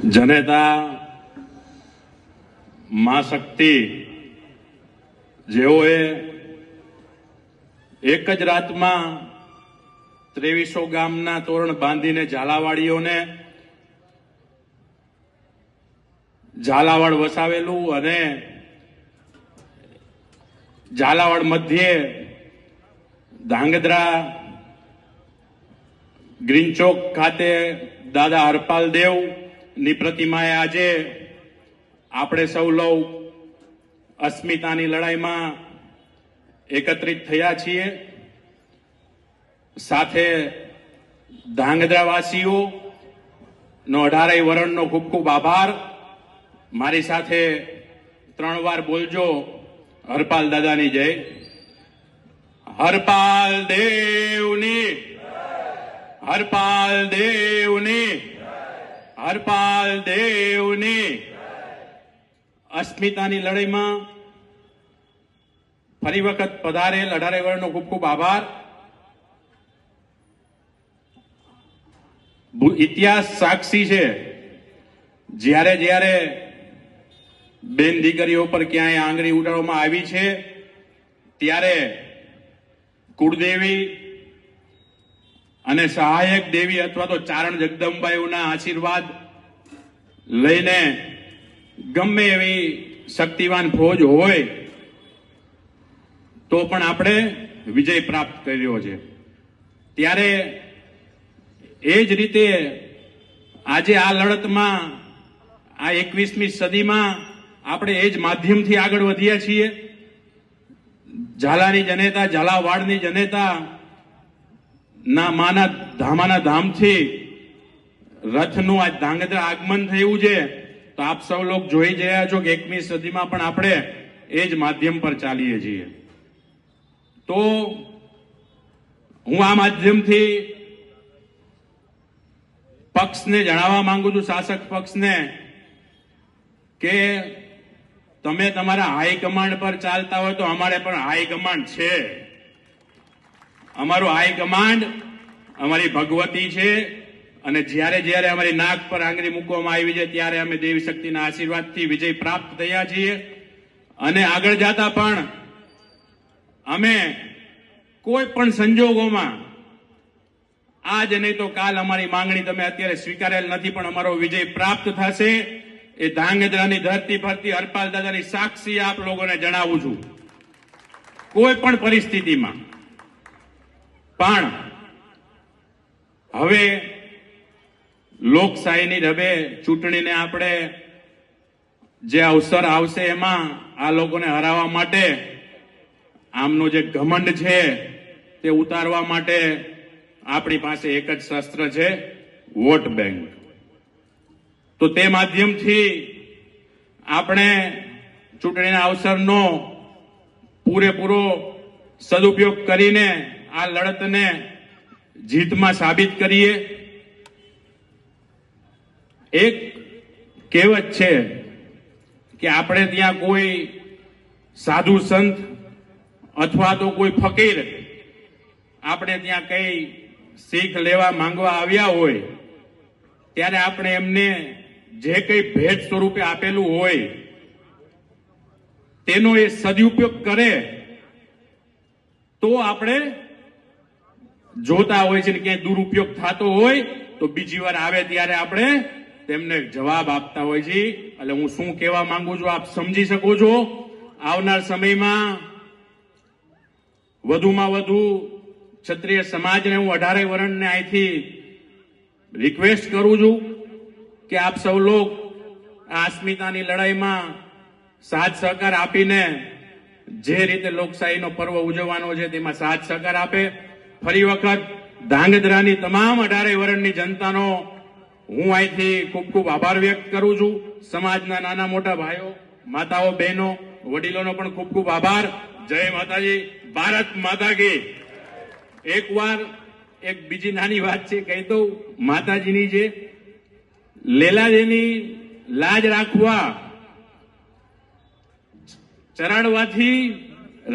જનેતા માં શક્તિ જેઓએ એક જ રાતમાં 2300 ગામના તોરણ બાંધીને ઝાલાવાડીઓને ઝાલાવાડ વસાવેલું અને ઝાલાવાડ મધ્યે ધાંગધ્રા ગ્રીન ચોક ખાતે દાદા હરપાલ દેવની પ્રતિમાએ આજે આપણે સૌ લોક અસ્મિતાની લડાઈમાં એકત્રિત થયા છીએ। સાથે ધાંગધ્રાવાસીઓનો 18 વરણનો ખૂબ ખૂબ આભાર। મારી સાથે 3 વાર બોલજો હરપાલ દાદાની જય। હરપાલ દેવની, હરપાલ દેવની, હરપાલ દેવની। અસ્મિતાની લડાઈમાં ફરી વખત પધારેલ 18 વરણનો ખૂબ ખૂબ આભાર। ઇતિહાસ સાક્ષી છે, જ્યારે જ્યારે બેન દીકરીઓ પર ક્યાંય આંગળી ઉડાડવામાં આવી છે ત્યારે કુળદેવી અને સહાયક દેવી અથવા તો ચારણ જગદંબાઈઓના આશીર્વાદ લઈને ગમે એવી શક્તિવાન ફોજ હોય તો પણ આપણે વિજય પ્રાપ્ત કર્યો છે। ત્યારે એ જ રીતે આજે આ લડતમાં આ 21મી સદીમાં આપણે એ જ માધ્યમથી આગળ વધ્યા છીએ। ઝાલાની જનેતા, ઝાલાવાડની જનેતા ના માના ધામાના ધામથી રથનું આજ ધાંગધ્રા આગમન થયું છે। તો આપ સૌ લોક જોઈ રહ્યા છો કે 21મી સદીમાં પણ આપણે એ જ માધ્યમ પર ચાલીએ છીએ। તો હું આ માધ્યમથી પક્ષને જણાવવા માંગુ છું, શાસક પક્ષને, કે તમે તમારા હાઈકમાન્ડ પર ચાલતા હોય તો અમારે પણ હાઈકમાન્ડ છે। અમારું હાઈકમાન્ડ અમારી ભગવતી છે અને જ્યારે જ્યારે અમારી નાક પર આંગળી મૂકવામાં આવી છે ત્યારે અમે દેવી શક્તિના આશીર્વાદથી વિજય પ્રાપ્ત થયા છીએ। અને આગળ જતા પણ અમે કોઈ પણ સંજોગોમાં આજ નહીં તો કાલ અમારી માંગણી તમે અત્યારે સ્વીકારેલ નથી પણ અમારો વિજય પ્રાપ્ત થશે। એ ધાંગધ્રાની ધરતી પરથી હરપાલ દાદાની સાક્ષી આપ લોકોને જણાવું છું। કોઈ પણ પરિસ્થિતિમાં પણ હવે લોકશાહીની ઢબે ચૂંટણીને આપણે જે અવસર આવશે એમાં આ લોકોને હરાવવા માટે આમનો જે ઘમંડ છે તે ઉતારવા માટે આપણી પાસે એક જ શસ્ત્ર છે, વોટ બેંક। તો તે માધ્યમથી આપણે ચૂંટણીના અવસરનો પૂરેપૂરો સદુપયોગ કરીને આ લડતને જીતમાં સાબિત કરીએ। એક કહેવત છે કે આપણે ત્યાં કોઈ સાધુ સંત અથવા તો કોઈ ફકીર આપણે ત્યાં કઈ શીખ લેવા માંગવા આવ્યા હોય ત્યારે આપણે એમને જે કઈ ભેટ સ્વરૂપે આપેલું હોય તેનો એ સદુપયોગ કરે તો આપણે જોતા હોય છે, ક્યાંય દુરુપયોગ થતો હોય તો બીજી વાર આવે ત્યારે આપણે તેમને જવાબ આપતા હોય છે। એટલે હું શું કહેવા માંગુ છું આપ સમજી શકો છો। આવનાર સમયમાં વધુમાં વધુ ક્ષત્રિય સમાજને હું 18 વરણને અહીંથી રિક્વેસ્ટ કરું છું કે આપ સૌ લોક આ અસ્મિતાની લડાઈમાં સાથ સહકાર આપીને જે રીતે લોકશાહીનો પર્વ ઉજવવાનો છે તેમાં સાથ સહકાર આપે। ફરી વખત ધાંગધ્રાની તમામ 18 વરણની જનતાનો હું અહીંથી ખૂબ ખૂબ આભાર વ્યક્ત કરું છું। સમાજના નાના મોટા ભાઈઓ, માતાઓ, બહેનો, વડીલોનો પણ ખૂબ ખૂબ આભાર। જય માતાજી, ભારત માતા કી। એક વાર એક બીજી નાની વાત છે, કહી દઉં, માતાજીની છે। લેલાજીની લાજ રાખવા ચરાડવાથી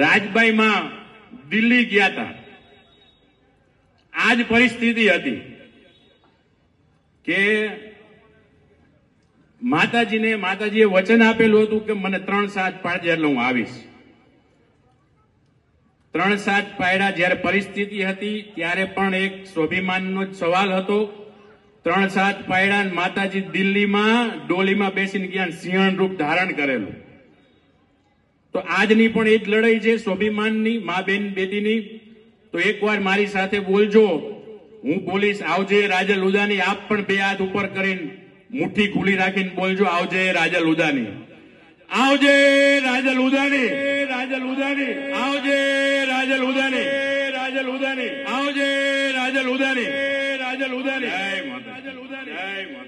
રાજબાઈમાં દિલ્હી ગયા હતા। આ જ પરિસ્થિતિ હતી કે માતાજીએ વચન આપેલું હતું કે મને 3 સાથ પાડજે એટલે હું આવીશ. 3 સાથ પાડ્યા. જ્યારે પરિસ્થિતિ હતી ત્યારે પણ એક સ્વાભિમાનનો જ સવાલ હતો. 3 સાથ પાડ્યા અને માતાજી દિલ્હીમાં ડોલીમાં બેસીને ગયા, સિંહણ રૂપ ધારણ કરેલું. તો આજની પણ એ જ લડાઈ છે સ્વાભિમાનની, મા બેન બેટીની. તો એકવાર મારી સાથે બોલજો, હું બોલીશ આવજે રાજલ ઉદાની. આપ પણ 2 હાથ ઉપર કરીને મુઠ્ઠી ખુલ્લી રાખીને બોલજો આવજે રાજલ ઉદાની, આવજે રાજલ ઉદાની, રાજલ ઉદાની, આવજે રાજલ ઉદાની, રાજલ ઉદાની, આવજે રાજલ ઉદાની, રાજલ ઉદાની. જય માતા, રાજલ ઉદાની, જય માતા.